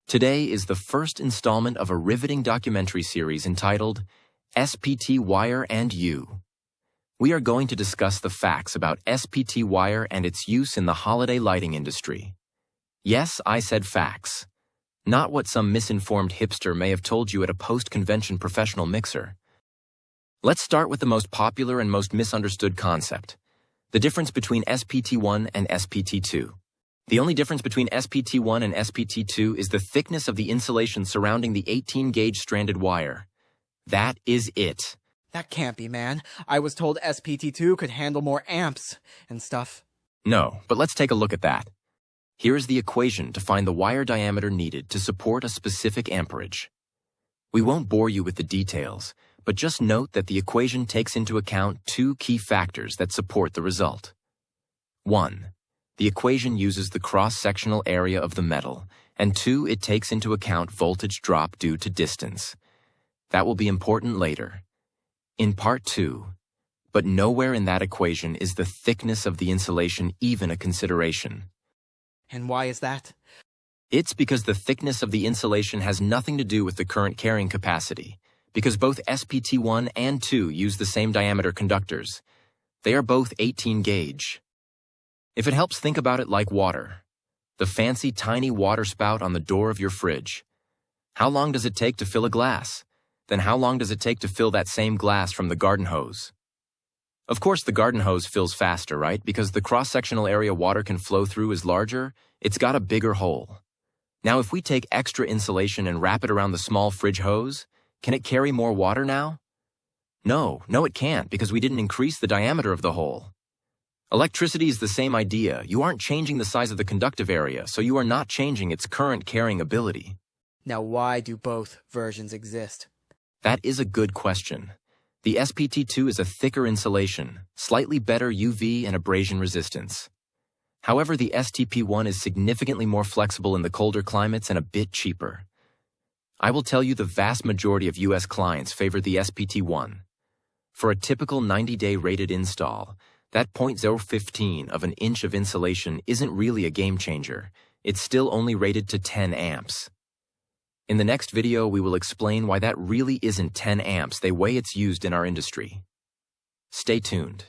Today is the first installment of a riveting documentary series entitled SPT Wire and You. We are going to discuss the facts about SPT wire and its use in the holiday lighting industry. Yes, I said facts. Not what some misinformed hipster may have told you at a post-convention professional mixer. Let's start with the most popular and most misunderstood concept, the difference between SPT1 and SPT2. The only difference between SPT1 and SPT2 is the thickness of the insulation surrounding the 18-gauge stranded wire. That is it. That can't be, man. I was told SPT2 could handle more amps and stuff. No, but let's take a look at that. Here is the equation to find the wire diameter needed to support a specific amperage. We won't bore you with the details, but just note that the equation takes into account two key factors that support the result. 1. The equation uses the cross-sectional area of the metal, and 2, it takes into account voltage drop due to distance. That will be important later. In part 2, but nowhere in that equation is the thickness of the insulation even a consideration. And why is that? It's because the thickness of the insulation has nothing to do with the current carrying capacity, because both SPT1 and 2 use the same diameter conductors. They are both 18 gauge. If it helps, think about it like water. The fancy tiny water spout on the door of your fridge. How long does it take to fill a glass? Then how long does it take to fill that same glass from the garden hose? Of course, the garden hose fills faster, right? Because the cross-sectional area water can flow through is larger, it's got a bigger hole. Now, if we take extra insulation and wrap it around the small fridge hose, can it carry more water now? No, it can't, because we didn't increase the diameter of the hole. Electricity is the same idea. You aren't changing the size of the conductive area, so you are not changing its current carrying ability. Now, why do both versions exist? That is a good question. The SPT2 is a thicker insulation, slightly better UV and abrasion resistance. However, the STP1 is significantly more flexible in the colder climates and a bit cheaper. I will tell you the vast majority of US clients favor the SPT1. For a typical 90-day rated install, that 0.015 of an inch of insulation isn't really a game changer. It's still only rated to 10 amps. In the next video, we will explain why that really isn't 10 amps the way it's used in our industry. Stay tuned.